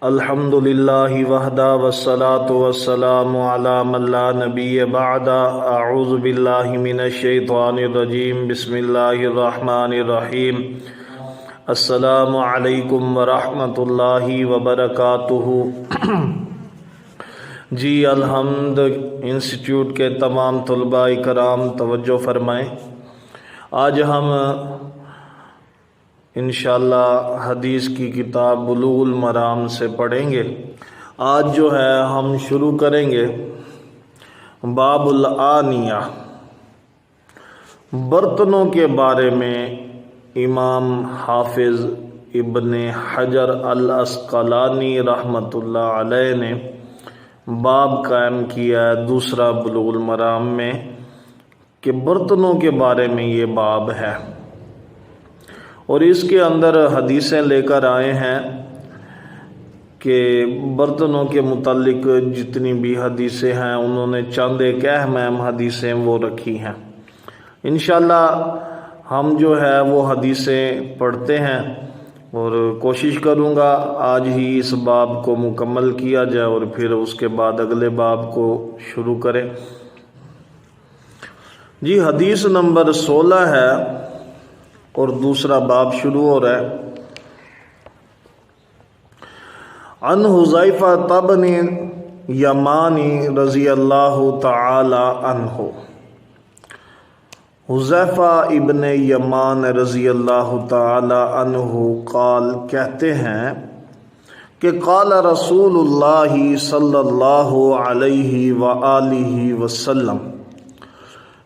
الحمد للہ وحدہ والصلاة والسلام علی من لا نبی بعد اعوذ باللہ من الشیطان الرجیم بسم اللہ الرحمن الرحیم السلام علیکم ورحمۃ اللہ وبرکاتہ۔ جی الحمد انسٹیٹیوٹ کے تمام طلباء کرام توجہ فرمائیں۔ آج ہم انشاءاللہ حدیث کی کتاب بلوغ المرام سے پڑھیں گے۔ آج جو ہے ہم شروع کریں گے باب الآنیہ، برتنوں کے بارے میں۔ امام حافظ ابن حجر العسقلانی رحمۃ اللہ علیہ نے باب قائم کیا ہے دوسرا بلوغ المرام میں کہ برتنوں کے بارے میں یہ باب ہے، اور اس کے اندر حدیثیں لے کر آئے ہیں کہ برتنوں کے متعلق جتنی بھی حدیثیں ہیں انہوں نے چند ایک اہم حدیثیں وہ رکھی ہیں۔ انشاءاللہ ہم جو ہے وہ حدیثیں پڑھتے ہیں اور کوشش کروں گا آج ہی اس باب کو مکمل کیا جائے اور پھر اس کے بعد اگلے باب کو شروع کریں۔ جی حدیث نمبر 16 ہے اور دوسرا باب شروع ہو رہا ہے۔ عن حذیفہ بن یمانی رضی اللہ تعالی عنہ، حذیفہ ابن یمان رضی اللہ تعالی عنہ قال کہتے ہیں کہ قال رسول اللہ صلی اللہ علیہ وآلہ وسلم،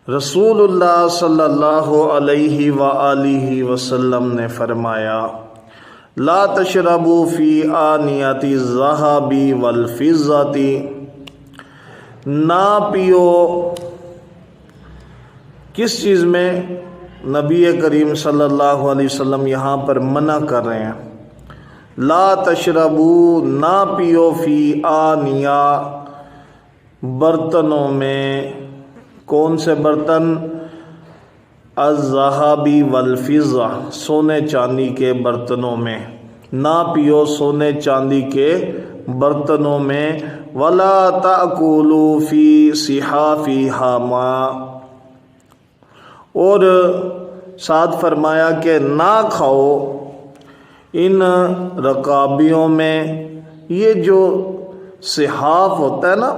رسول اللہ صلی اللہ علیہ وآلہ وسلم نے فرمایا لا تشربوا فی آنیۃ الذہب والفضۃ، نہ پیو کس چیز میں؟ نبی کریم صلی اللہ علیہ وسلم یہاں پر منع کر رہے ہیں، لا تشربوا، نہ پیو فی آنیہ، برتنوں میں۔ کون سے برتن؟ الذہب والفضہ، سونے چاندی کے برتنوں میں، نہ پیو سونے چاندی کے برتنوں میں۔ ولا تأکلوا فی صحافہما، اور ساتھ فرمایا کہ نہ کھاؤ ان رکابیوں میں۔ یہ جو صحاف ہوتا ہے نا،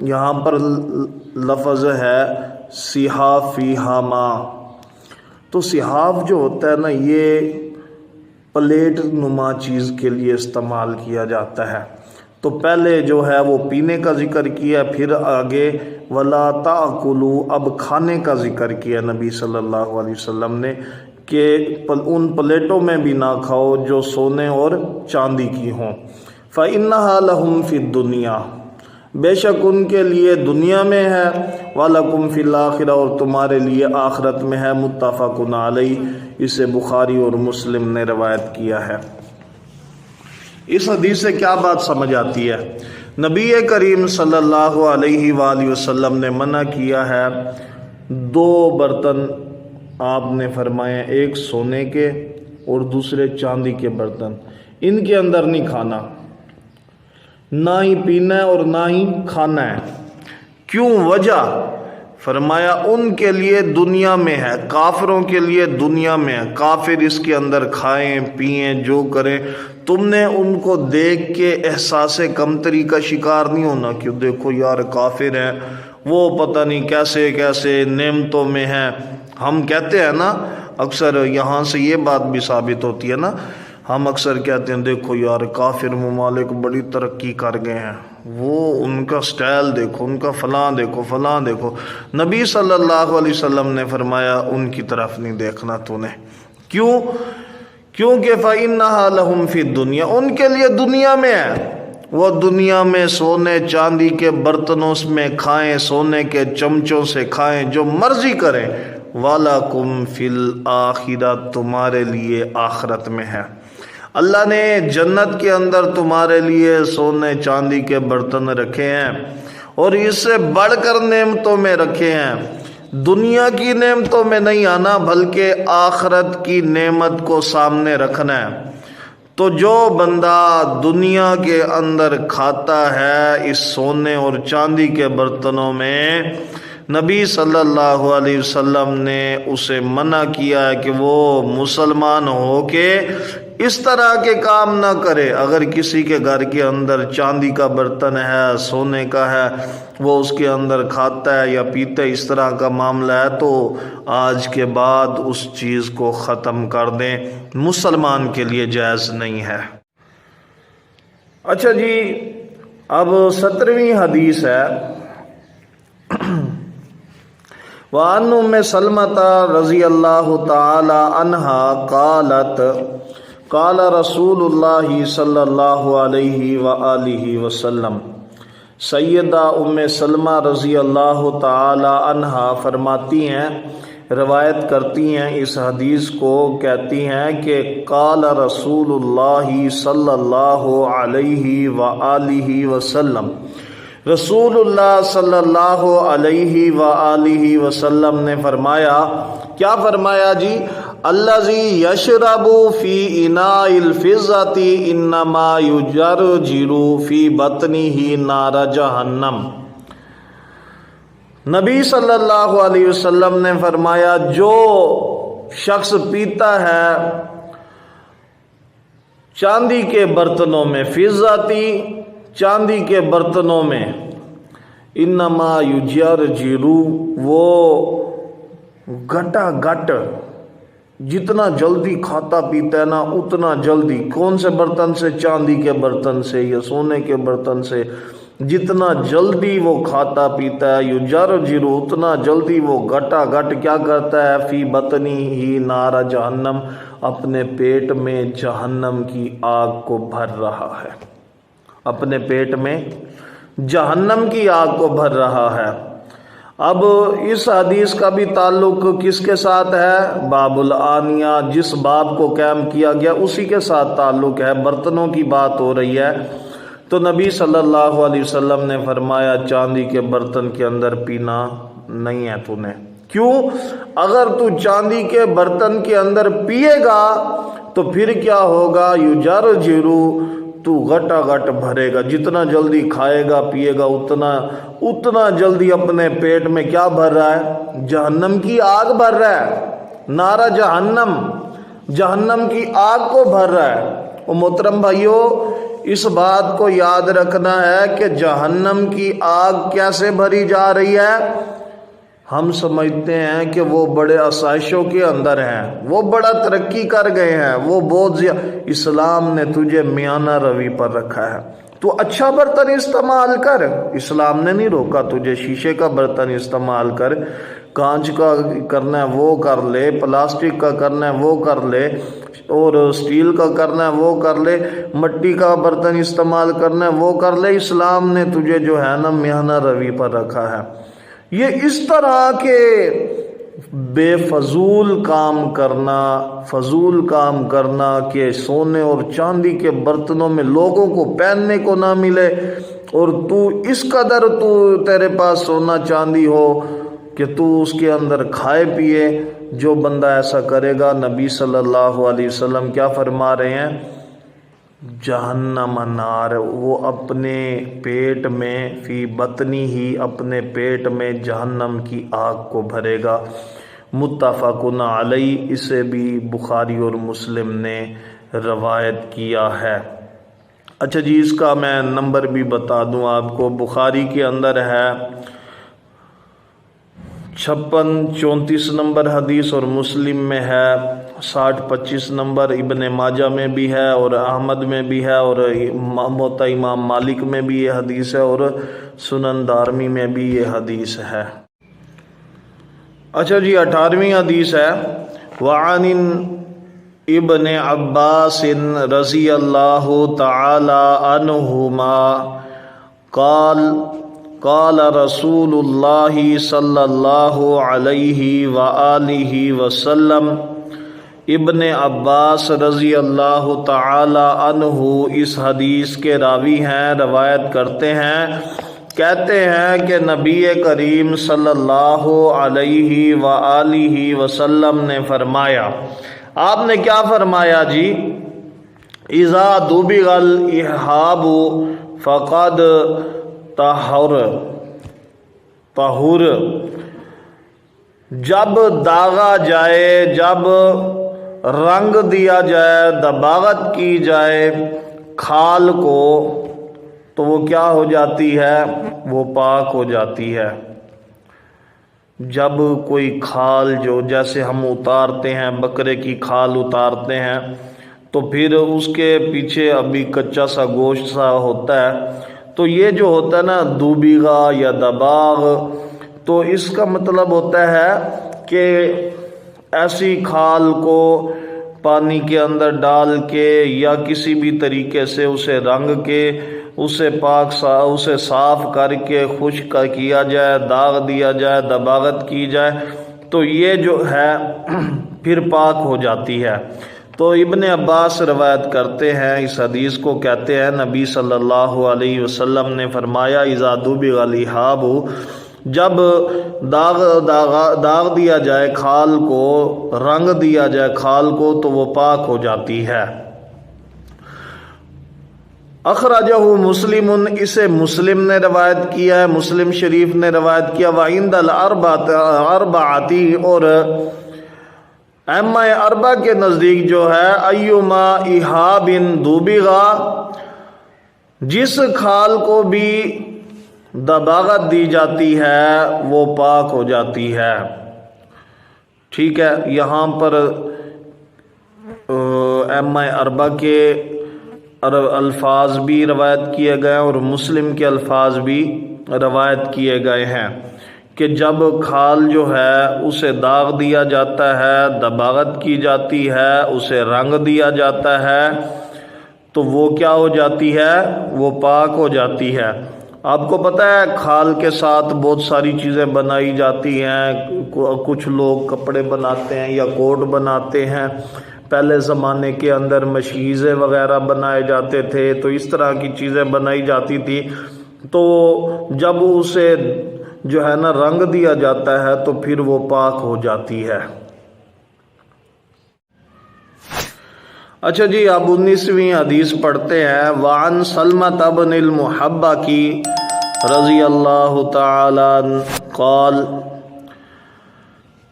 یہاں پر لفظ ہے صحافہما، تو صحاف جو ہوتا ہے نا یہ پلیٹ نما چیز کے لیے استعمال کیا جاتا ہے۔ تو پہلے جو ہے وہ پینے کا ذکر کیا، پھر آگے ولا تاکلوا، اب کھانے کا ذکر کیا نبی صلی اللہ علیہ وسلم نے کہ ان پلیٹوں میں بھی نہ کھاؤ جو سونے اور چاندی کی ہوں۔ فإنها لهم فی الدنیا، بے شک ان کے لیے دنیا میں ہے، وَلَكُمْ فِي الْآخِرَةِ، اور تمہارے لیے آخرت میں ہے۔ متفق علیہ، اسے بخاری اور مسلم نے روایت کیا ہے۔ اس حدیث سے کیا بات سمجھ آتی ہے؟ نبی کریم صلی اللہ علیہ وآلہ وسلم نے منع کیا ہے دو برتن، آپ نے فرمایا ایک سونے کے اور دوسرے چاندی کے برتن، ان کے اندر نہیں کھانا، نہ ہی پینا ہے اور نہ ہی کھانا ہے۔ کیوں؟ وجہ فرمایا ان کے لیے دنیا میں ہے، کافروں کے لیے دنیا میں ہے۔ کافر اس کے اندر کھائیں پئیں جو کریں، تم نے ان کو دیکھ کے احساس کمتری کا شکار نہیں ہونا کہ دیکھو یار کافر ہیں، وہ پتہ نہیں کیسے کیسے نعمتوں میں ہیں۔ ہم کہتے ہیں نا اکثر، یہاں سے یہ بات بھی ثابت ہوتی ہے نا، ہم اکثر کہتے ہیں دیکھو یار کافر ممالک بڑی ترقی کر گئے ہیں، وہ ان کا سٹائل دیکھو، ان کا فلاں دیکھو فلاں دیکھو۔ نبی صلی اللہ علیہ وسلم نے فرمایا ان کی طرف نہیں دیکھنا تو نے۔ کیوں؟ کیونکہ فإنها لهم فی الدنیا، ان کے لیے دنیا میں ہے، وہ دنیا میں سونے چاندی کے برتنوں میں کھائیں، سونے کے چمچوں سے کھائیں، جو مرضی کریں۔ وَلَكُمْ فِي الْآخِرَةِ، تمہارے لیے آخرت میں ہے۔ اللہ نے جنت کے اندر تمہارے لیے سونے چاندی کے برتن رکھے ہیں، اور اس سے بڑھ کر نعمتوں میں رکھے ہیں۔ دنیا کی نعمتوں میں نہیں آنا، بلکہ آخرت کی نعمت کو سامنے رکھنا ہے۔ تو جو بندہ دنیا کے اندر کھاتا ہے اس سونے اور چاندی کے برتنوں میں، نبی صلی اللہ علیہ وسلم نے اسے منع کیا ہے کہ وہ مسلمان ہو کے اس طرح کے کام نہ کرے۔ اگر کسی کے گھر کے اندر چاندی کا برتن ہے، سونے کا ہے، وہ اس کے اندر کھاتا ہے یا پیتا ہے، اس طرح کا معاملہ ہے، تو آج کے بعد اس چیز کو ختم کر دیں، مسلمان کے لیے جائز نہیں ہے۔ اچھا جی، اب 17ویں حدیث ہے۔ وعن ام سلمۃ رضی اللہ تعالی عنہا قالت قال رسول اللہ صلی اللہ علیہ وآلہ وسلم، سیدہ ام سلمہ رضی اللہ تعالی عنہا فرماتی ہیں، روایت کرتی ہیں اس حدیث کو، کہتی ہیں کہ قال رسول اللہ صلی اللہ علیہ وآلہ وسلم، رسول اللہ صلی اللہ علیہ وآلہ وسلم نے فرمایا، کیا فرمایا جی؟ الذی یشرب فی اناء الفضۃ انما یجرجر فی بطنہ نار جہنم۔ نبی صلی اللہ علیہ وسلم نے فرمایا، جو شخص پیتا ہے چاندی کے برتنوں میں، فضتی چاندی کے برتنوں میں، انما یجرجر، وہ گٹا گٹ، جتنا جلدی کھاتا پیتا ہے نا اتنا جلدی، کون سے برتن سے؟ چاندی کے برتن سے یا سونے کے برتن سے، جتنا جلدی وہ کھاتا پیتا ہے، یجرجر، اتنا جلدی وہ گٹا گٹ کیا کرتا ہے؟ فی بطنی ہی نار جہنم، اپنے پیٹ میں جہنم کی آگ کو بھر رہا ہے، اپنے پیٹ میں جہنم کی آگ کو بھر رہا ہے۔ اب اس حدیث کا بھی تعلق کس کے ساتھ ہے؟ باب الآنیہ، جس باب کو قائم کیا گیا اسی کے ساتھ تعلق ہے، برتنوں کی بات ہو رہی ہے۔ تو نبی صلی اللہ علیہ وسلم نے فرمایا، چاندی کے برتن کے اندر پینا نہیں ہے تو نے۔ کیوں؟ اگر تو چاندی کے برتن کے اندر پیے گا تو پھر کیا ہوگا؟ یجرجر، تو گٹا گٹ بھرے گا، جتنا جلدی کھائے گا پیے گا اتنا جلدی اپنے پیٹ میں کیا بھر رہا ہے؟ جہنم کی آگ بھر رہا ہے، نارا جہنم، جہنم کی آگ کو بھر رہا ہے۔ اور محترم بھائیو، اس بات کو یاد رکھنا ہے کہ جہنم کی آگ کیسے بھری جا رہی ہے؟ ہم سمجھتے ہیں کہ وہ بڑے آسائشوں کے اندر ہیں، وہ بڑا ترقی کر گئے ہیں، وہ بہت زیادہ۔ اسلام نے تجھے میانہ روی پر رکھا ہے، تو اچھا برتن استعمال کر، اسلام نے نہیں روکا تجھے، شیشے کا برتن استعمال کر، کانچ کا کرنا ہے وہ کر لے، پلاسٹک کا کرنا ہے وہ کر لے، اور اسٹیل کا کرنا ہے وہ کر لے، مٹی کا برتن استعمال کرنا ہے وہ کر لے۔ اسلام نے تجھے جو ہے نا میانہ روی پر رکھا ہے۔ یہ اس طرح کے بے فضول کام کرنا کہ سونے اور چاندی کے برتنوں میں لوگوں کو پہننے کو نہ ملے، اور تو اس قدر تیرے پاس سونا چاندی ہو کہ تو اس کے اندر کھائے پیے، جو بندہ ایسا کرے گا، نبی صلی اللہ علیہ وسلم کیا فرما رہے ہیں؟ جہنم نار، وہ اپنے پیٹ میں، فی بطنی ہی، اپنے پیٹ میں جہنم کی آگ کو بھرے گا۔ متفقن علیہ، اسے بھی بخاری اور مسلم نے روایت کیا ہے۔ اچھا جی، اس کا میں نمبر بھی بتا دوں آپ کو، بخاری کے اندر ہے 56-34 نمبر حدیث، اور مسلم میں ہے 60-25 نمبر، ابن ماجہ میں بھی ہے اور احمد میں بھی ہے، اور موطا امام مالک میں بھی یہ حدیث ہے، اور سنن دارمی میں بھی یہ حدیث ہے۔ اچھا جی، 18ویں حدیث ہے۔ وعن ابن عباس رضی اللہ تعالی عنہما قال رسول اللہ صلی اللہ علیہ وآلہ وسلم، ابن عباس رضی اللہ تعالی عنہ اس حدیث کے راوی ہیں، روایت کرتے ہیں، کہتے ہیں کہ نبی کریم صلی اللہ علیہ وآلہ وسلم نے فرمایا، آپ نے کیا فرمایا جی؟ اذا دبغ الاحاب فقد طہر، جب داغا جائے، جب رنگ دیا جائے، دباغت کی جائے کھال کو، تو وہ کیا ہو جاتی ہے؟ وہ پاک ہو جاتی ہے۔ جب کوئی کھال جو جیسے ہم اتارتے ہیں، بکرے کی کھال اتارتے ہیں، تو پھر اس کے پیچھے ابھی کچا سا گوشت سا ہوتا ہے، تو یہ جو ہوتا ہے نا دوبیغا یا دباغ، تو اس کا مطلب ہوتا ہے کہ ایسی کھال کو پانی کے اندر ڈال کے یا کسی بھی طریقے سے اسے رنگ کے، اسے اسے صاف کر کے خشک کیا جائے، داغ دیا جائے، دباغت کی جائے، تو یہ جو ہے پھر پاک ہو جاتی ہے۔ تو ابن عباس روایت کرتے ہیں، اس حدیث کو کہتے ہیں نبی صلی اللہ علیہ وسلم نے فرمایا اذا دبغ الاحاب، جب داغ دیا جائے کھال کو، رنگ دیا جائے کھال کو، تو وہ پاک ہو جاتی ہے۔ اخرجہ مسلم، اسے مسلم نے روایت کیا ہے، مسلم شریف نے روایت کیا، وعند الاربعۃ، اور ائمہ اربعہ کے نزدیک جو ہے ایما احاب دوبغا، جس کھال کو بھی دباغت دی جاتی ہے وہ پاک ہو جاتی ہے۔ ٹھیک ہے، یہاں پر ائمہ اربعہ کے الفاظ بھی روایت کیے گئے اور مسلم کے الفاظ بھی روایت کیے گئے ہیں کہ جب کھال جو ہے اسے داغ دیا جاتا ہے، دباغت کی جاتی ہے، اسے رنگ دیا جاتا ہے، تو وہ کیا ہو جاتی ہے؟ وہ پاک ہو جاتی ہے۔ آپ کو پتہ ہے کھال کے ساتھ بہت ساری چیزیں بنائی جاتی ہیں، کچھ لوگ کپڑے بناتے ہیں یا کوٹ بناتے ہیں، پہلے زمانے کے اندر مشیزیں وغیرہ بنائے جاتے تھے، تو اس طرح کی چیزیں بنائی جاتی تھی، تو جب اسے جو ہے نا رنگ دیا جاتا ہے تو پھر وہ پاک ہو جاتی ہے۔ اچھا جی، اب 19ویں حدیث پڑھتے ہیں۔ وعن سلمۃ بن المحبہ کی رضی اللہ تعالی عنہ قال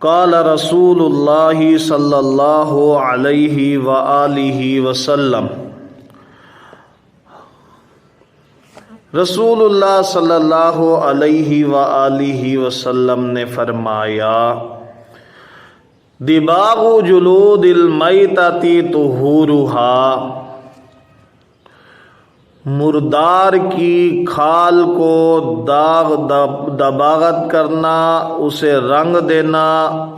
قال رسول اللہ صلی اللہ علیہ وآلہ وسلم، رسول اللہ صلی اللہ علیہ وآلہ وسلم نے فرمایا دباغ جلود المیتۃ طہورھا، مردار کی کھال کو دباغت کرنا، اسے رنگ دینا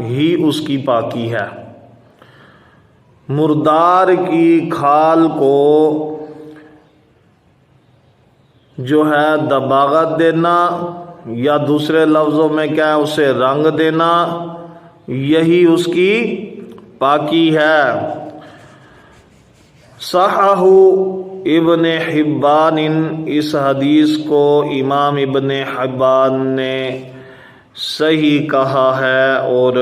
ہی اس کی پاکی ہے۔ مردار کی کھال کو جو ہے دباغت دینا، یا دوسرے لفظوں میں کیا ہے، اسے رنگ دینا، یہی اس کی پاکی ہے۔ صححہ ابن حبان، اس حدیث کو امام ابن حبان نے صحیح کہا ہے اور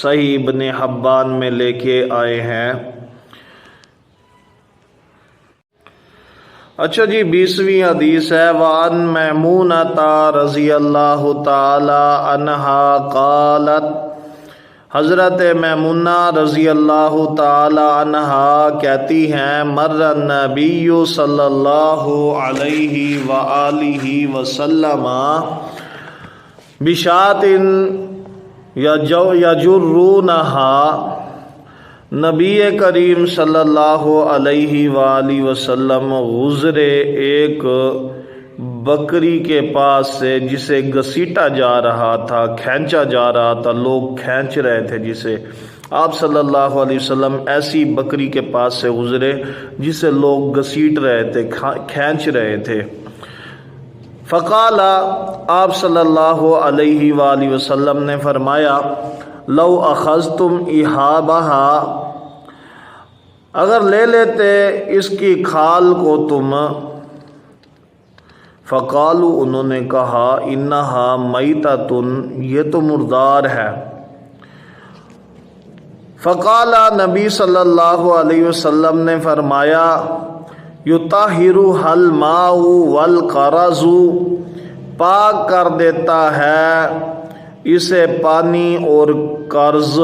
صحیح ابن حبان میں لے کے آئے ہیں۔ اچھا جی، 20ویں حدیث ہے۔ وعن میمونۃ رضی اللہ تعالی عنہا قالت، حضرت میمونہ رضی اللہ تعالی عنہا کہتی ہیں مر النبی صلی اللہ علیہ وآلہ وسلم بشاۃ یجرونہا، نبی کریم صلی اللہ علیہ وآلہ وسلم گزرے ایک بکری کے پاس سے جسے گھسیٹا جا رہا تھا، کھینچا جا رہا تھا، لوگ کھینچ رہے تھے جسے۔ آپ صلی اللہ علیہ وسلم ایسی بکری کے پاس سے گزرے جسے لوگ گھسیٹ رہے تھے، کھینچ رہے تھے۔ فقال، آپ صلی اللہ علیہ وآلہ وسلم نے فرمایا لو اخذتم احابہا، اگر لے لیتے اس کی کھال کو تم، فقالو، انہوں نے کہا انہا میتۃ، یہ تو مردار ہے، فقال، نبی صلی اللہ علیہ وسلم نے فرمایا، یطہرھا الماء والقرض، پاک کر دیتا ہے اسے پانی اور قرض۔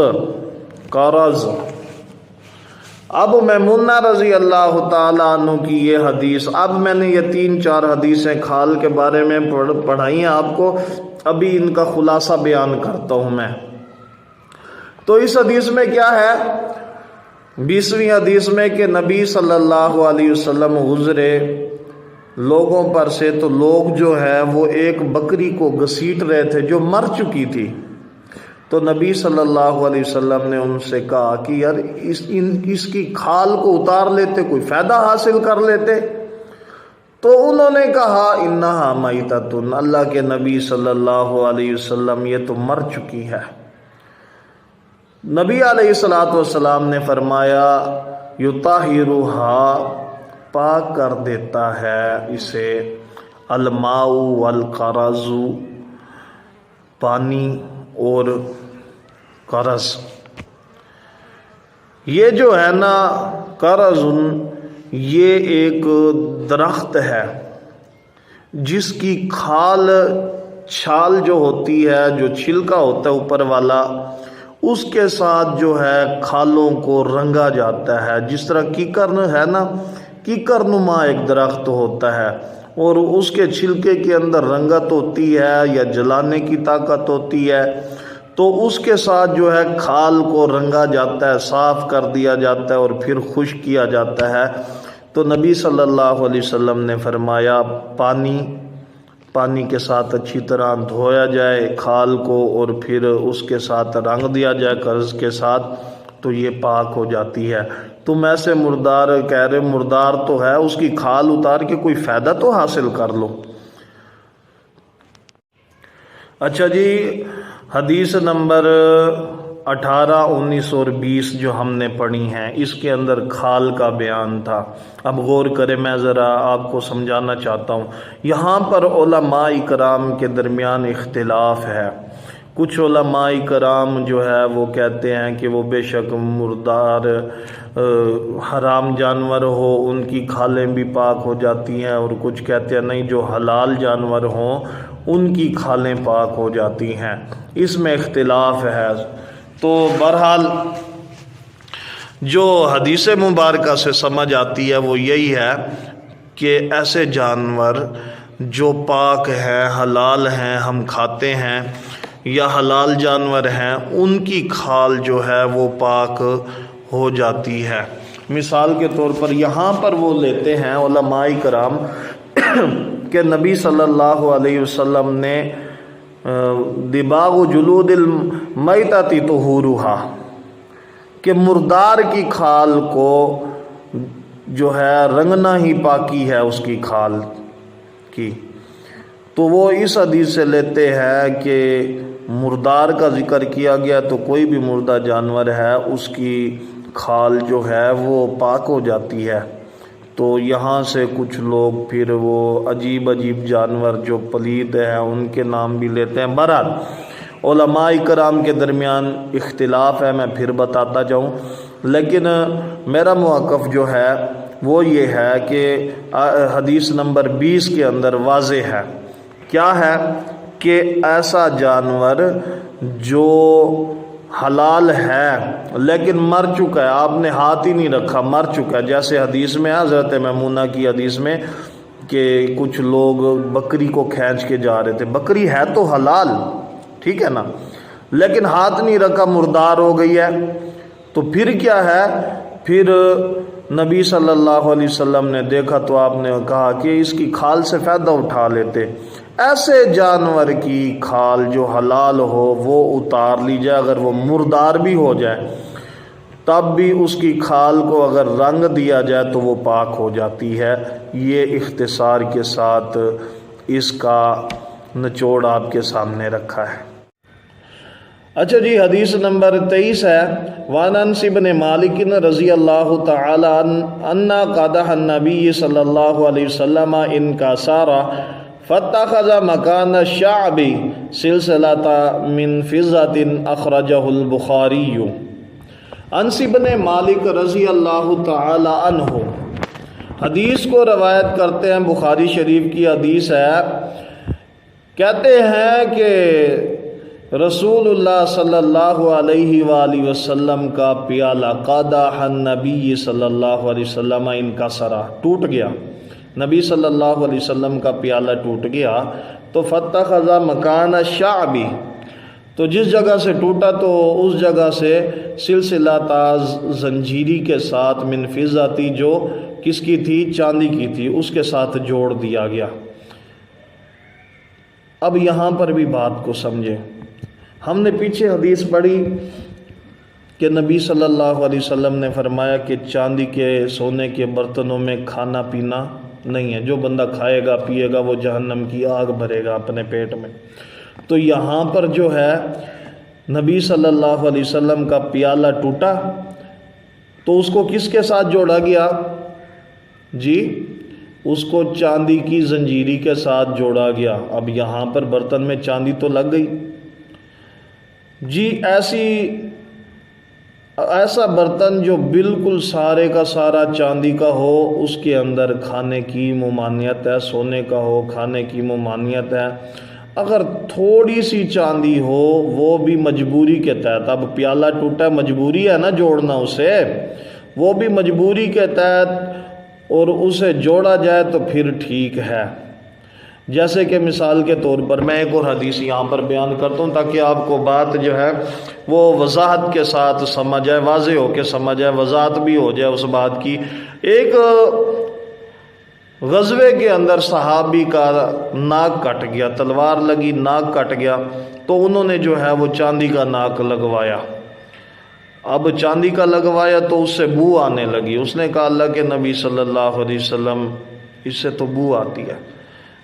اب میمونہ رضی اللہ تعالیٰ عنہ کی یہ حدیث، اب میں نے یہ 3-4 حدیثیں کھال کے بارے میں پڑھائی ہیں آپ کو، ابھی ان کا خلاصہ بیان کرتا ہوں میں۔ تو اس حدیث میں کیا ہے؟ 20ویں حدیث میں کہ نبی صلی اللہ علیہ وسلم گزرے لوگوں پر سے، تو لوگ جو ہے وہ ایک بکری کو گھسیٹ رہے تھے جو مر چکی تھی۔ تو نبی صلی اللہ علیہ وسلم نے ان سے کہا کہ یار اس کی کھال کو اتار لیتے، کوئی فائدہ حاصل کر لیتے۔ تو انہوں نے کہا انہا میتۃ، اللہ کے نبی صلی اللہ علیہ وسلم یہ تو مر چکی ہے۔ نبی علیہ السلام نے فرمایا یطہرھا، پاک کر دیتا ہے اسے، الماء والقرض، پانی اور قرض۔ یہ جو ہے نا قرض، یہ ایک درخت ہے جس کی کھال، چھال جو ہوتی ہے، جو چھلکا ہوتا ہے اوپر والا، اس کے ساتھ جو ہے کھالوں کو رنگا جاتا ہے۔ جس طرح کیکر ہے نا، کیکر نما ایک درخت ہوتا ہے اور اس کے چھلکے کے اندر رنگت ہوتی ہے یا جلانے کی طاقت ہوتی ہے، تو اس کے ساتھ جو ہے کھال کو رنگا جاتا ہے، صاف کر دیا جاتا ہے اور پھر خشک کیا جاتا ہے۔ تو نبی صلی اللہ علیہ وسلم نے فرمایا پانی کے ساتھ اچھی طرح دھویا جائے کھال کو اور پھر اس کے ساتھ رنگ دیا جائے قرض کے ساتھ، تو یہ پاک ہو جاتی ہے۔ تم ایسے مردار کہہ رہے، مردار تو ہے، اس کی کھال اتار کے کوئی فائدہ تو حاصل کر لو۔ اچھا جی، حدیث نمبر 18، 19 اور 20 جو ہم نے پڑھی ہیں، اس کے اندر کھال کا بیان تھا۔ اب غور کریں، میں ذرا آپ کو سمجھانا چاہتا ہوں۔ یہاں پر علماء کرام کے درمیان اختلاف ہے۔ کچھ علماء کرام جو ہے وہ کہتے ہیں کہ وہ بے شک مردار حرام جانور ہو ان کی کھالیں بھی پاک ہو جاتی ہیں، اور کچھ کہتے ہیں نہیں، جو حلال جانور ہوں ان کی کھالیں پاک ہو جاتی ہیں۔ اس میں اختلاف ہے۔ تو بہرحال جو حدیث مبارکہ سے سمجھ آتی ہے وہ یہی ہے کہ ایسے جانور جو پاک ہیں، حلال ہیں، ہم کھاتے ہیں، یا حلال جانور ہیں، ان کی کھال جو ہے وہ پاک ہو جاتی ہے۔ مثال کے طور پر یہاں پر وہ لیتے ہیں علماء کرام کہ نبی صلی اللہ علیہ وسلم نے دباغ جلود المیتۃ طہورھا، کہ مردار کی کھال کو جو ہے رنگنا ہی پاکی ہے اس کی کھال کی۔ تو وہ اس حدیث سے لیتے ہیں کہ مردار کا ذکر کیا گیا تو کوئی بھی مردہ جانور ہے اس کی کھال جو ہے وہ پاک ہو جاتی ہے۔ تو یہاں سے کچھ لوگ پھر وہ عجیب جانور جو پلید ہیں ان کے نام بھی لیتے ہیں۔ بہرحال علماء کرام کے درمیان اختلاف ہے، میں پھر بتاتا جاؤں، لیکن میرا موقف جو ہے وہ یہ ہے کہ حدیث نمبر 20 کے اندر واضح ہے۔ کیا ہے کہ ایسا جانور جو حلال ہے لیکن مر چکا ہے، آپ نے ہاتھ ہی نہیں رکھا، مر چکا ہے، جیسے حدیث میں حضرت میمونہ کی حدیث میں کہ کچھ لوگ بکری کو کھینچ کے جا رہے تھے، بکری ہے تو حلال، ٹھیک ہے نا، لیکن ہاتھ نہیں رکھا، مردار ہو گئی ہے، تو پھر کیا ہے؟ پھر نبی صلی اللہ علیہ وسلم نے دیکھا تو آپ نے کہا کہ اس کی کھال سے فائدہ اٹھا لیتے۔ ایسے جانور کی کھال جو حلال ہو وہ اتار لی جائے، اگر وہ مردار بھی ہو جائے تب بھی اس کی کھال کو اگر رنگ دیا جائے تو وہ پاک ہو جاتی ہے۔ یہ اختصار کے ساتھ اس کا نچوڑ آپ کے سامنے رکھا ہے۔ اچھا جی، حدیث نمبر 23 ہے، وعن انس بن مالک رضی اللہ تعالی عنہ قدح النبی صلی اللہ علیہ وسلم انکسارا فاتخذ مکان الشعب سلسلۃ من فضۃ اخرجہ البخاری۔ انس بن مالک رضی اللہ تعالی عنہ حدیث کو روایت کرتے ہیں، بخاری شریف کی حدیث ہے، کہتے ہیں کہ رسول اللہ صلی اللہ علیہ وآلہ وسلم کا پیالہ قادح النبی صلی اللہ علیہ وسلم انکسرا، ٹوٹ گیا، نبی صلی اللہ علیہ وسلم کا پیالہ ٹوٹ گیا، تو فاتخذ مکان الشعب، تو جس جگہ سے ٹوٹا تو اس جگہ سے سلسلہ تاز زنجیری کے ساتھ من فضتی، جو کس کی تھی؟ چاندی کی تھی، اس کے ساتھ جوڑ دیا گیا۔ اب یہاں پر بھی بات کو سمجھیں، ہم نے پیچھے حدیث پڑھی کہ نبی صلی اللہ علیہ وسلم نے فرمایا کہ چاندی کے سونے کے برتنوں میں کھانا پینا نہیں ہے، جو بندہ کھائے گا پیے گا وہ جہنم کی آگ بھرے گا اپنے پیٹ میں۔ تو یہاں پر جو ہے نبی صلی اللہ علیہ وسلم کا پیالہ ٹوٹا تو اس کو کس کے ساتھ جوڑا گیا؟ جی اس کو چاندی کی زنجیری کے ساتھ جوڑا گیا۔ اب یہاں پر برتن میں چاندی تو لگ گئی جی، ایسا برتن جو بالکل سارے کا سارا چاندی کا ہو، اس کے اندر کھانے کی ممانعت ہے، سونے کا ہو کھانے کی ممانعت ہے۔ اگر تھوڑی سی چاندی ہو وہ بھی مجبوری کے تحت، اب پیالہ ٹوٹا مجبوری ہے نا جوڑنا اسے، وہ بھی مجبوری کے تحت اور اسے جوڑا جائے تو پھر ٹھیک ہے۔ جیسے کہ مثال کے طور پر میں ایک اور حدیث یہاں پر بیان کرتا ہوں تاکہ آپ کو بات جو ہے وہ وضاحت کے ساتھ سمجھ آئے، واضح ہو کے سمجھ آئے، وضاحت بھی ہو جائے اس بات کی۔ ایک غزوے کے اندر صحابی کا ناک کٹ گیا، تلوار لگی ناک کٹ گیا، تو انہوں نے جو ہے وہ چاندی کا ناک لگوایا۔ اب چاندی کا لگوایا تو اس سے بو آنے لگی، اس نے کہا اللہ کے نبی صلی اللہ علیہ وسلم اس سے تو بو آتی ہے۔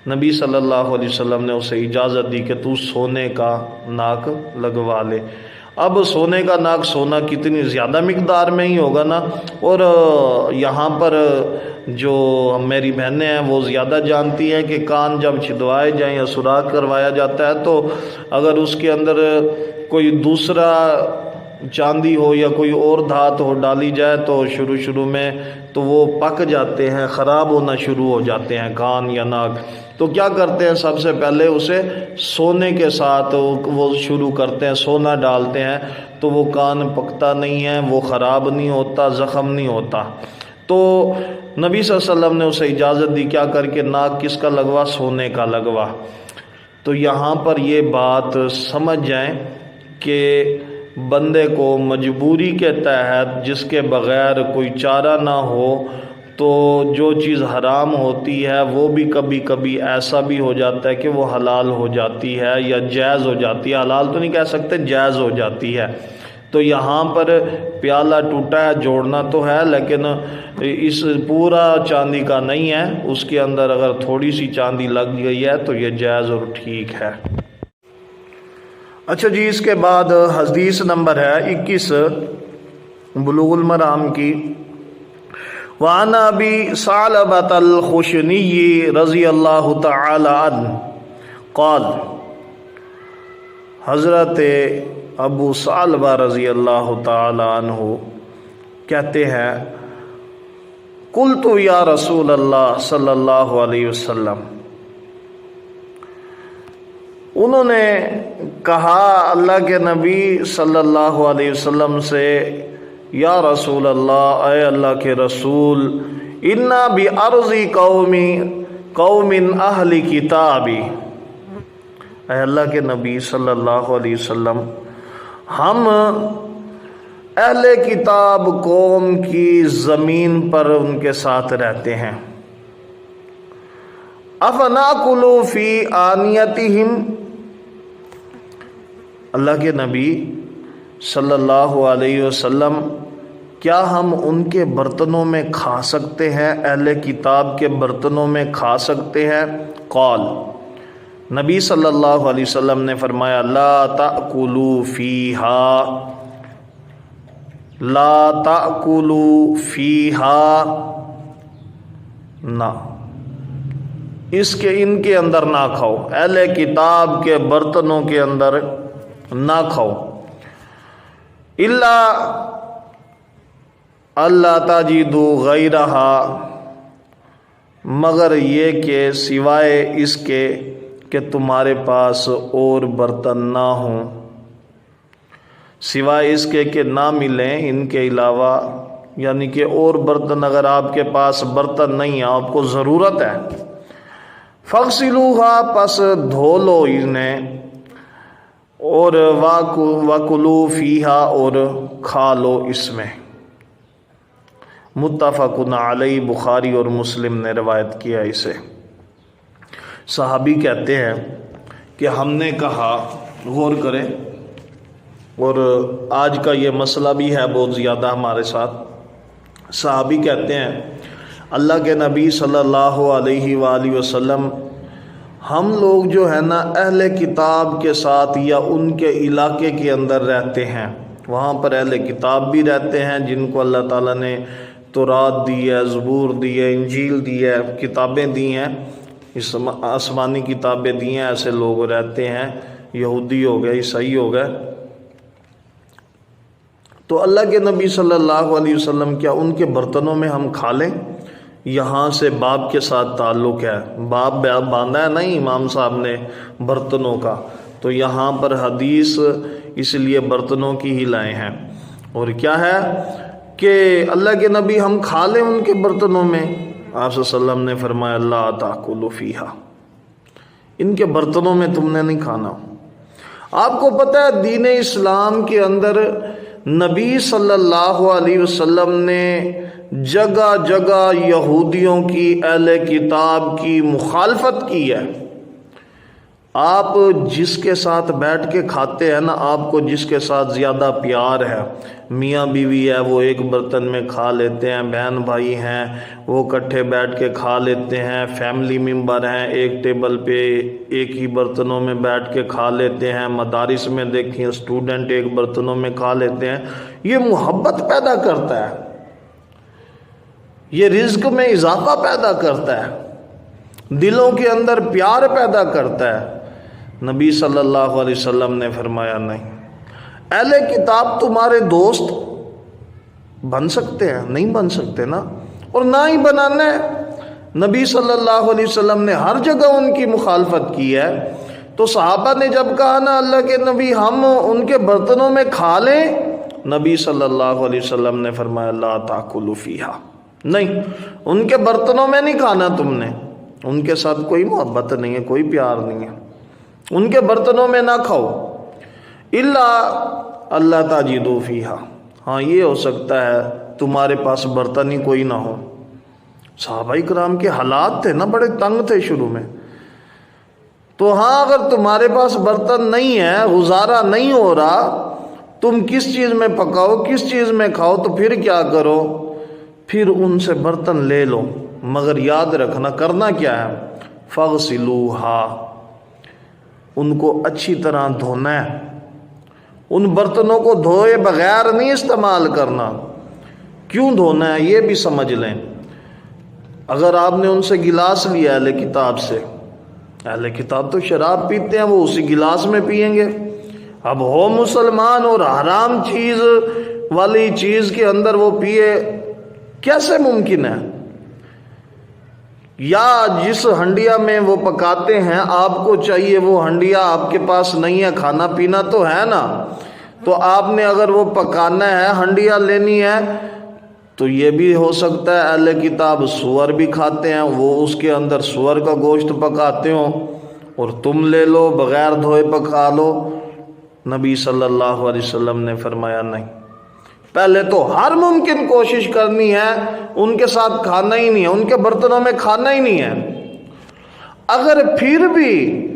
نبی صلی اللہ علیہ وسلم نے اسے اجازت دی کہ تو سونے کا ناک لگوا لے۔ اب سونے کا ناک سونا کتنی زیادہ مقدار میں ہی ہوگا نا، اور یہاں پر جو میری بہنیں ہیں وہ زیادہ جانتی ہیں کہ کان جب چھدوائے جائیں یا سوراخ کروایا جاتا ہے تو اگر اس کے اندر کوئی دوسرا چاندی ہو یا کوئی اور دھات ہو ڈالی جائے تو شروع میں تو وہ پک جاتے ہیں، خراب ہونا شروع ہو جاتے ہیں کان یا ناک۔ تو کیا کرتے ہیں، سب سے پہلے اسے سونے کے ساتھ وہ شروع کرتے ہیں، سونا ڈالتے ہیں تو وہ کان پکتا نہیں ہے، وہ خراب نہیں ہوتا، زخم نہیں ہوتا۔ تو نبی صلی اللہ علیہ وسلم نے اسے اجازت دی، کیا کر کے ناک کس کا لگوا؟ سونے کا لگوا۔ تو یہاں پر یہ بات سمجھ جائیں کہ بندے کو مجبوری کے تحت جس کے بغیر کوئی چارہ نہ ہو تو جو چیز حرام ہوتی ہے وہ بھی کبھی کبھی ایسا بھی ہو جاتا ہے کہ وہ حلال ہو جاتی ہے یا جائز ہو جاتی ہے، حلال تو نہیں کہہ سکتے، جائز ہو جاتی ہے۔ تو یہاں پر پیالہ ٹوٹا ہے، جوڑنا تو ہے لیکن اس پورا چاندی کا نہیں ہے، اس کے اندر اگر تھوڑی سی چاندی لگ گئی ہے تو یہ جائز اور ٹھیک ہے۔ اچھا جی، اس کے بعد حدیث نمبر ہے 21 بلوغ المرام کی۔ وعن ابی ثعلبۃ الخشنی رضی اللہ تعالی عنہ قال، حضرت ابو ثعلبہ رضی اللہ تعالی عنہ کہتے ہیں، قلت یا رسول اللہ صلی اللہ علیہ وسلم، انہوں نے کہا اللہ کے نبی صلی اللہ علیہ وسلم سے، یا رسول اللہ، اے اللہ کے رسول، انا بارضی قوم اہل کتابی، اے اللہ کے نبی صلی اللہ علیہ وسلم، ہم اہل کتاب قوم کی زمین پر ان کے ساتھ رہتے ہیں، افناکل فی آنیتہم، اللہ کے نبی صلی اللہ علیہ وسلم، کیا ہم ان کے برتنوں میں کھا سکتے ہیں، اہل کتاب کے برتنوں میں کھا سکتے ہیں؟ قال، نبی صلی اللہ علیہ وسلم نے فرمایا، لا تأکلوا فیہا، لا تأکلوا فیہا، نہ ان کے اندر نہ کھاؤ، اہل کتاب کے برتنوں کے اندر نہ کھاؤ، الا اللہ تجدو غیرہا، مگر یہ کہ سوائے اس کے کہ تمہارے پاس اور برتن نہ ہوں، سوائے اس کے کہ نہ ملیں ان کے علاوہ، یعنی کہ اور برتن اگر آپ کے پاس برتن نہیں ہیں، آپ کو ضرورت ہے، فَاغْسِلُوهَا، پس دھو لو انہیں، اور وَكُلُوا فِيهَا، اور کھا لو اس میں۔ متفقن علیہ، بخاری اور مسلم نے روایت کیا اسے۔ صحابی کہتے ہیں کہ ہم نے کہا، غور کریں، اور آج کا یہ مسئلہ بھی ہے بہت زیادہ ہمارے ساتھ۔ صحابی کہتے ہیں اللہ کے نبی صلی اللہ علیہ وآلہ وسلم، ہم لوگ جو ہے نا اہل کتاب کے ساتھ یا ان کے علاقے کے اندر رہتے ہیں، وہاں پر اہل کتاب بھی رہتے ہیں جن کو اللہ تعالیٰ نے تورات دی ہے، زبور دی ہے، انجیل دی ہے، کتابیں دی ہیں، آسمانی کتابیں دی ہیں، ایسے لوگ رہتے ہیں، یہودی ہو گئے، عیسائی ہو گئے۔ تو اللہ کے نبی صلی اللہ علیہ وسلم، کیا ان کے برتنوں میں ہم کھا لیں؟ یہاں سے باب کے ساتھ تعلق ہے، باب باندھا ہے نہیں امام صاحب نے برتنوں کا، تو یہاں پر حدیث اس لیے برتنوں کی ہی لائے ہیں۔ اور کیا ہے کہ اللہ کے نبی ہم کھا لیں ان کے برتنوں میں؟ آپ صلی اللہ علیہ وسلم نے فرمایا لا تاکلوا فیہا، ان کے برتنوں میں تم نے نہیں کھانا۔ آپ کو پتہ ہے دین اسلام کے اندر نبی صلی اللہ علیہ وسلم نے جگہ جگہ یہودیوں کی، اہل کتاب کی مخالفت کی ہے۔ آپ جس کے ساتھ بیٹھ کے کھاتے ہیں نا، آپ کو جس کے ساتھ زیادہ پیار ہے، میاں بیوی ہے وہ ایک برتن میں کھا لیتے ہیں، بہن بھائی ہیں وہ اکٹھے بیٹھ کے کھا لیتے ہیں، فیملی ممبر ہیں ایک ٹیبل پہ ایک ہی برتنوں میں بیٹھ کے کھا لیتے ہیں، مدارس میں دیکھیں اسٹوڈنٹ ایک برتنوں میں کھا لیتے ہیں۔ یہ محبت پیدا کرتا ہے، یہ رزق میں اضافہ پیدا کرتا ہے، دلوں کے اندر پیار پیدا کرتا ہے۔ نبی صلی اللہ علیہ وسلم نے فرمایا نہیں، اہل کتاب تمہارے دوست بن سکتے ہیں؟ نہیں بن سکتے نا، اور نہ ہی بنانا ہے۔ نبی صلی اللہ علیہ وسلم نے ہر جگہ ان کی مخالفت کی ہے۔ تو صحابہ نے جب کہا نا اللہ کے نبی ہم ان کے برتنوں میں کھا لیں، نبی صلی اللہ علیہ وسلم نے فرمایا لا تاکلوا فیہا، نہیں ان کے برتنوں میں نہیں کھانا تم نے، ان کے ساتھ کوئی محبت نہیں ہے، کوئی پیار نہیں ہے، ان کے برتنوں میں نہ کھاؤ۔ الا اللہ تجدو فیہا، ہاں یہ ہو سکتا ہے تمہارے پاس برتن ہی کوئی نہ ہو۔ صحابہ کرام کے حالات تھے نا بڑے تنگ تھے شروع میں، تو ہاں اگر تمہارے پاس برتن نہیں ہے، گزارا نہیں ہو رہا، تم کس چیز میں پکاؤ، کس چیز میں کھاؤ، تو پھر کیا کرو، پھر ان سے برتن لے لو، مگر یاد رکھنا کرنا کیا ہے، فَاغْسِلُوهَا، ان کو اچھی طرح دھونا ہے، ان برتنوں کو دھوئے بغیر نہیں استعمال کرنا۔ کیوں دھونا ہے یہ بھی سمجھ لیں۔ اگر آپ نے ان سے گلاس لیا اہل کتاب سے، اہل کتاب تو شراب پیتے ہیں، وہ اسی گلاس میں پیئیں گے، اب ہو مسلمان اور حرام چیز والی چیز کے اندر وہ پیے، کیسے ممکن ہے؟ یا جس ہنڈیا میں وہ پکاتے ہیں آپ کو چاہیے وہ ہنڈیا آپ کے پاس نہیں ہے، کھانا پینا تو ہے نا، تو آپ نے اگر وہ پکانا ہے ہنڈیا لینی ہے، تو یہ بھی ہو سکتا ہے اہل کتاب سور بھی کھاتے ہیں، وہ اس کے اندر سور کا گوشت پکاتے ہوں، اور تم لے لو بغیر دھوئے پکا لو۔ نبی صلی اللہ علیہ وسلم نے فرمایا نہیں، پہلے تو ہر ممکن کوشش کرنی ہے ان کے ساتھ کھانا ہی نہیں ہے، ان کے برتنوں میں کھانا ہی نہیں ہے۔ اگر پھر بھی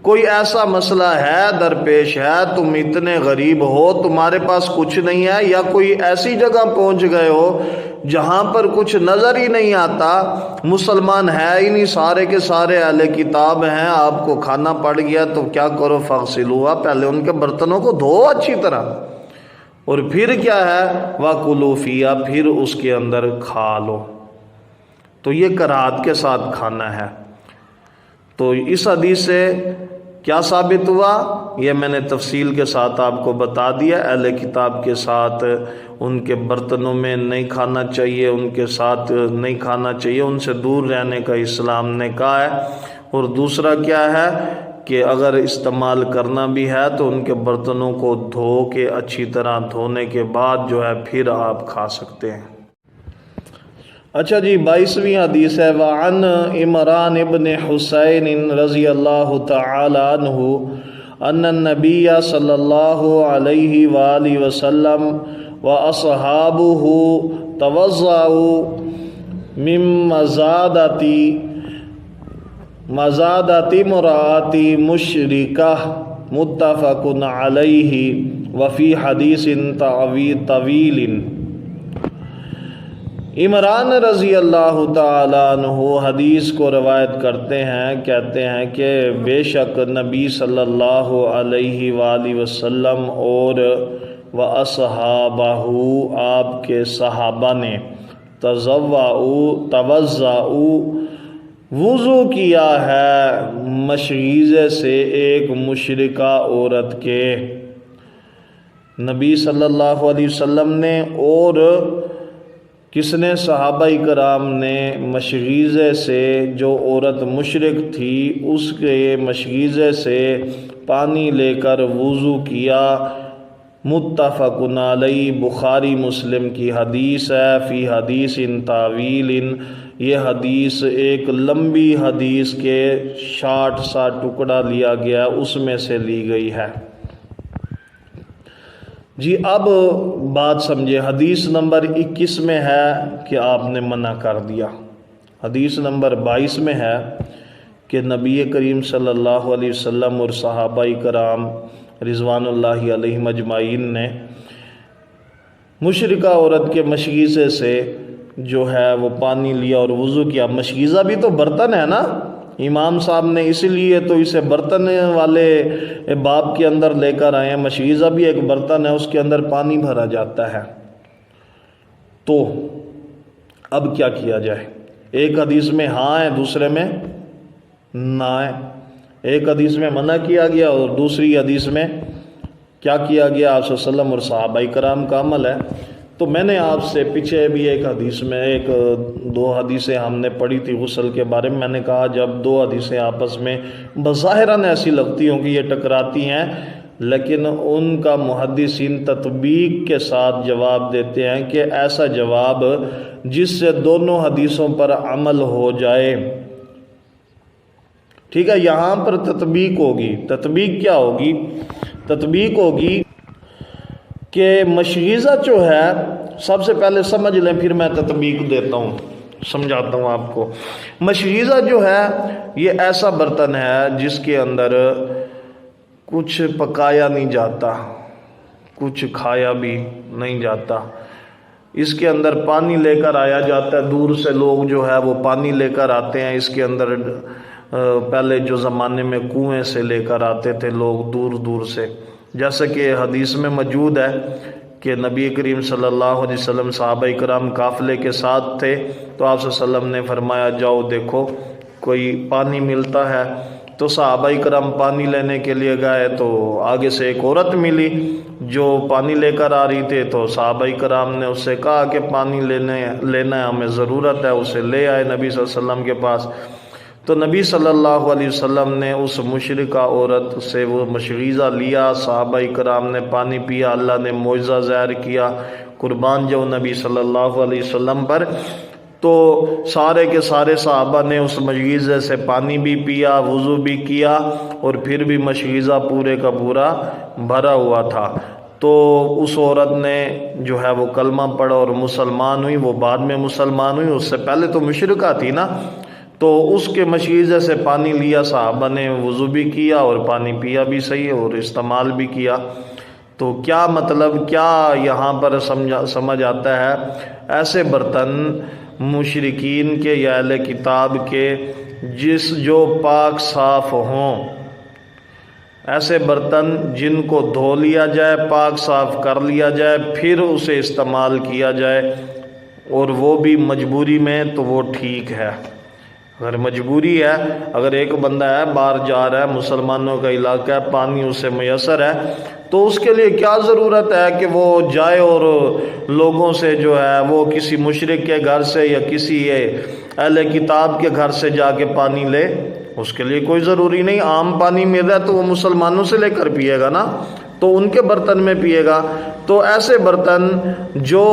کوئی ایسا مسئلہ ہے درپیش ہے، تم اتنے غریب ہو تمہارے پاس کچھ نہیں ہے، یا کوئی ایسی جگہ پہنچ گئے ہو جہاں پر کچھ نظر ہی نہیں آتا، مسلمان ہے ہی نہیں، سارے کے سارے اہل کتاب ہیں، آپ کو کھانا پڑ گیا، تو کیا کرو، فَاغْسِلُوهَا، پہلے ان کے برتنوں کو دھو اچھی طرح، اور پھر کیا ہے، وَكُلُوا فِيهَا، پھر اس کے اندر کھا لو۔ تو یہ کراہت کے ساتھ کھانا ہے۔ تو اس حدیث سے کیا ثابت ہوا؟ یہ میں نے تفصیل کے ساتھ آپ کو بتا دیا۔ اہل کتاب کے ساتھ ان کے برتنوں میں نہیں کھانا چاہیے، ان کے ساتھ نہیں کھانا چاہیے، ان سے دور رہنے کا اسلام نے کہا ہے۔ اور دوسرا کیا ہے کہ اگر استعمال کرنا بھی ہے تو ان کے برتنوں کو دھو کے اچھی طرح دھونے کے بعد جو ہے پھر آپ کھا سکتے ہیں۔ اچھا جی، 22ویں حدیث ہے، وعن عمران ابن حسین رضی اللہ تعالی عنہ ان النبی صلی اللہ علیہ وآلہ وسلم واصحابہ توضؤوا من مزادت امرأۃ مشرکہ متفق علیہ وفی حدیث طویل۔ عمران رضی اللہ تعالیٰ عنہ حدیث کو روایت کرتے ہیں، کہتے ہیں کہ بے شک نبی صلی اللہ علیہ وآلہ وسلم اور اصحابہ آپ کے صحابہ نے توضؤ وضو کیا ہے مشغیزے سے ایک مشرکہ عورت کے۔ نبی صلی اللہ علیہ وسلم نے اور کس نے؟ صحابہ کرام نے مشغیزے سے، جو عورت مشرک تھی اس کے مشغیزے سے پانی لے کر وضو کیا۔ متفق علیہ، بخاری مسلم کی حدیث ہے۔ فی حدیث طویل، یہ حدیث ایک لمبی حدیث کے 60 سا ٹکڑا لیا گیا، اس میں سے لی گئی ہے۔ جی اب بات سمجھے، حدیث نمبر 21 میں ہے کہ آپ نے منع کر دیا۔ حدیث نمبر 22 میں ہے کہ نبی کریم صلی اللہ علیہ وسلم اور صحابہ کرام رضوان اللہ علیہم اجمعین نے مشرکہ عورت کے مشغیزے سے جو ہے وہ پانی لیا اور وضو کیا۔ مشغیزہ بھی تو برتن ہے نا، امام صاحب نے اسی لیے تو اسے برتن والے باب کے اندر لے کر آئے ہیں۔ مشغیزہ بھی ایک برتن ہے، اس کے اندر پانی بھرا جاتا ہے۔ تو اب کیا کیا جائے؟ ایک حدیث میں ہاں ہے، دوسرے میں نہ ہے۔ ایک حدیث میں منع کیا گیا اور دوسری حدیث میں کیا کیا گیا؟ آپ صلی اللہ علیہ وسلم اور صحابہ کرام کا عمل ہے۔ تو میں نے آپ سے پیچھے بھی ایک حدیث میں دو حدیثیں ہم نے پڑھی تھی غسل کے بارے میں۔ میں نے کہا جب دو حدیثیں آپس میں بظاہراً ایسی لگتی ہوں کہ یہ ٹکراتی ہیں، لیکن ان کا محدثین تطبیق کے ساتھ جواب دیتے ہیں کہ ایسا جواب جس سے دونوں حدیثوں پر عمل ہو جائے۔ ٹھیک ہے، یہاں پر تطبیق ہوگی۔ تطبیق کیا ہوگی؟ تطبیق ہوگی کہ مشغیزہ جو ہے، سب سے پہلے سمجھ لیں پھر میں تطبیق دیتا ہوں، سمجھاتا ہوں آپ کو۔ مشغیزہ جو ہے یہ ایسا برتن ہے جس کے اندر کچھ پکایا نہیں جاتا، کچھ کھایا بھی نہیں جاتا۔ اس کے اندر پانی لے کر آیا جاتا ہے، دور سے لوگ جو ہے وہ پانی لے کر آتے ہیں۔ اس کے اندر پہلے جو زمانے میں کنویں سے لے کر آتے تھے لوگ دور دور سے، جیسا کہ حدیث میں موجود ہے کہ نبی کریم صلی اللہ علیہ وسلم صحابہ کرام قافلے کے ساتھ تھے، تو آپ صلی اللہ علیہ وسلم نے فرمایا جاؤ دیکھو کوئی پانی ملتا ہے۔ تو صحابہ کرام پانی لینے کے لیے گئے تو آگے سے ایک عورت ملی جو پانی لے کر آ رہی تھی، تو صحابہ کرام نے اس سے کہا کہ پانی لینا ہے، ہمیں ضرورت ہے۔ اسے لے آئے نبی صلی اللہ علیہ وسلم کے پاس۔ تو نبی صلی اللہ علیہ وسلم نے اس مشرکہ عورت سے وہ مشغیزہ لیا، صحابہ کرام نے پانی پیا، اللہ نے معجزہ ظاہر کیا، قربان جو نبی صلی اللہ علیہ وسلم پر۔ تو سارے کے سارے صحابہ نے اس مشغیزے سے پانی بھی پیا، وضو بھی کیا، اور پھر بھی مشغیزہ پورے کا پورا بھرا ہوا تھا۔ تو اس عورت نے جو ہے وہ کلمہ پڑھا اور مسلمان ہوئی۔ وہ بعد میں مسلمان ہوئی، اس سے پہلے تو مشرکہ تھی نا۔ تو اس کے مشغیزے سے پانی لیا، صحابہ نے وضو بھی کیا اور پانی پیا بھی صحیح اور استعمال بھی کیا۔ تو کیا مطلب، کیا یہاں پر سمجھ آتا ہے؟ ایسے برتن مشرکین کے یا اہل کتاب کے جو پاک صاف ہوں، ایسے برتن جن کو دھو لیا جائے، پاک صاف کر لیا جائے، پھر اسے استعمال کیا جائے، اور وہ بھی مجبوری میں، تو وہ ٹھیک ہے۔ اگر مجبوری ہے، اگر ایک بندہ ہے باہر جا رہا ہے، مسلمانوں کا علاقہ ہے، پانی اسے میسر ہے، تو اس کے لیے کیا ضرورت ہے کہ وہ جائے اور لوگوں سے جو ہے وہ کسی مشرک کے گھر سے یا کسی اہل کتاب کے گھر سے جا کے پانی لے؟ اس کے لیے کوئی ضروری نہیں، عام پانی مل رہا ہے تو وہ مسلمانوں سے لے کر پیے گا نا، تو ان کے برتن میں پیے گا۔ تو ایسے برتن جو